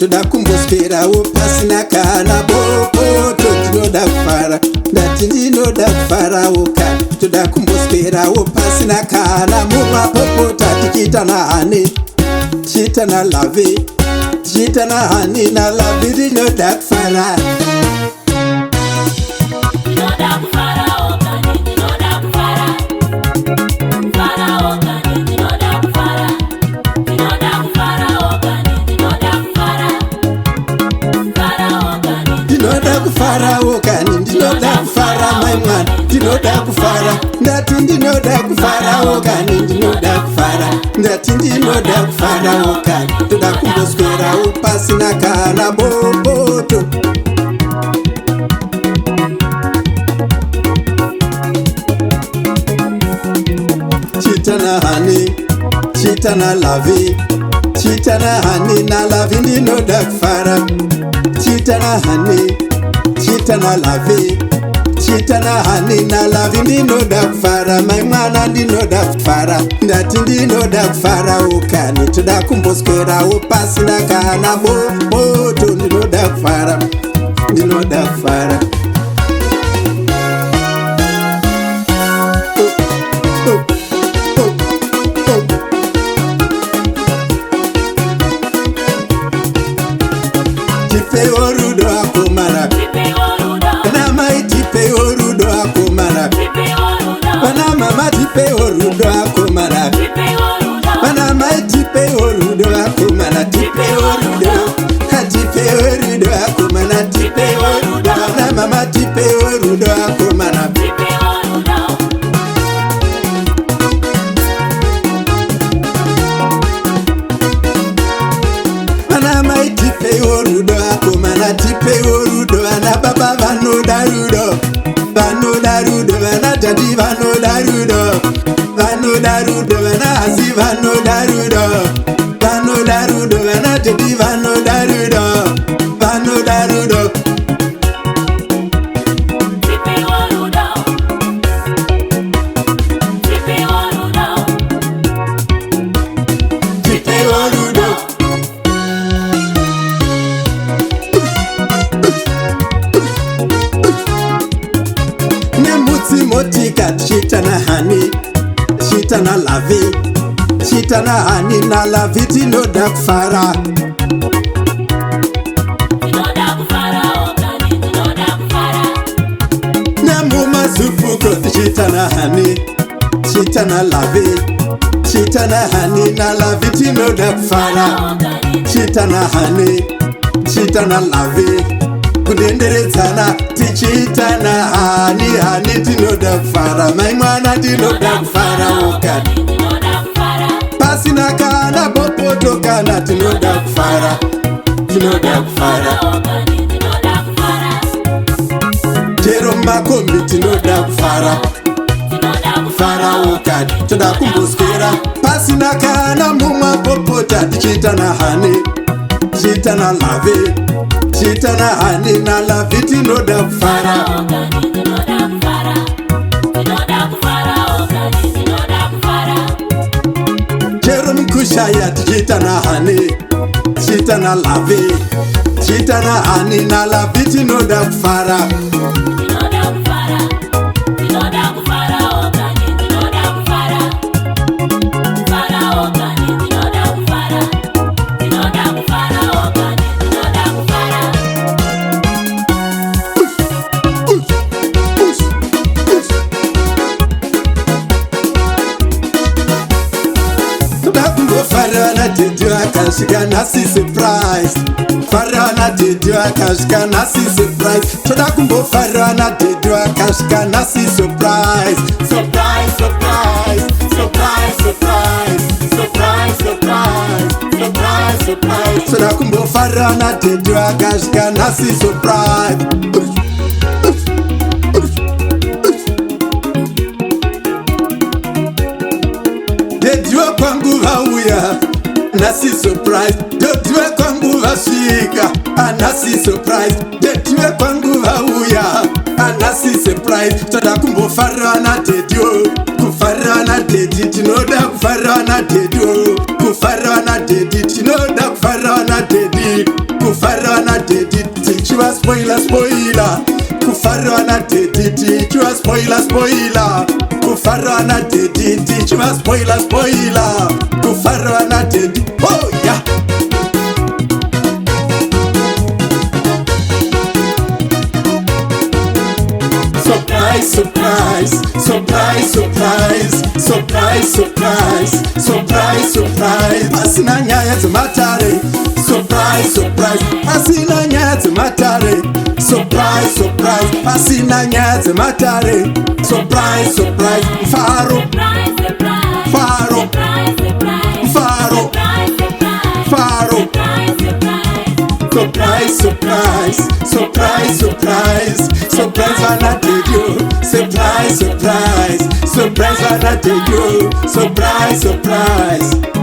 toda kumboswerawo pasina kana bopoto. Tinoda kufara, ndati ndinoda kufarawo kana toda kumboswerawo pasina kana mumapopota. Tichiitana hane, tichiitana lave, tichiitana hane nalave. Ndinoda kufara. Ndinoda kufara okani, ndinoda kufara maimwana, ndinoda kufara, ndati ndinoda kufara okani, ndinoda kufara, ndati ndinoda kufara okani, toda kumboswerawo pasina kana bopoto. Chitana hane, chitana lave, chitana hane na lave. Ndinoda kufara. Chitana hane, chitana lave, chitana hane na lave. Ndinoda kufara maimwana, ndinoda kufara, ndati ndinoda kufara okani, toda kumboswerawo pasina kana bopoto. Ndinoda kufara, ndinoda kufara. Tipe orudo akomana, na mai tipe orudo akomana, na mama tipe orudo akomana, na mai tipe orudo akomana, tipe orudo, ha tipe orudo akomana, tipe orudo, na mama tipe orudo akomana. Na mai tipe orudo akomana, tipe orudo, na baba vanoda rudo, vanoda rudo, na dadi vanoda rudo, vanoda rudo, na asi vanoda rudo, vanoda rudo, na dadi vanoda rudo, vanoda rudo. Tipe orudo. Motika chitana hane, chitana lave, chitana hane na lave. Tinoda kufara. Namuma zufuko chitana hane, chitana lave, chitana hane na lave. Tinoda kufara. Chitana hane, chitana lave, kudenderedzana tichiitana hani hani. Tinoda kufara maimwana, ndinoda kufara okani, pasina kana bopoto kana. Tinoda kufara, tinoda kufara. Jero makombi tinoda kufara, kufara okani, toda kumboswera pasina kana mumapopota. Tichiitana hane, tichiitana lave, chitana hane na lave. Tinoda kufara. Jero mkushaya tichitana hane, chitana lave, chitana hane na lave. Tinoda kufara. Farana dedu akashika nasi surprise, farana dedu akashika nasi surprise, toda kumbo farana dedu akashika nasi surprise, surprise, surprise, surprise, surprise, surprise, surprise, surprise, surprise, toda kumbo farana dedu akashika nasi surprise. Dedu kwangu hauya nasi surprise, dedu kwangu vasika anasi surprise, dedu kwangu hauya anasi surprise. Toda kumbo farana dedu, kufarana dedi. Tinoda kufarana dedu, kufarana dedi. Tinoda kufarana dedi, spoiler spoiler kufara na dediti chua spoiler spoiler kufara na dediti chua spoiler spoiler kufara na dediti oh yeah. Surprise, surprise, surprise, surprise, surprise, surprise, surprise, surprise. Asina nyaya matare. Surprise, surprise. Asina nyaya matare. Surprise, surprise. Asina nyaya matare. Surprise, surprise. Faro, faro, faro, faro. Surprise, surprise, surprise, surprise, surprise when I did you. Surprise, surprise, surprise when I did you. Surprise, surprise.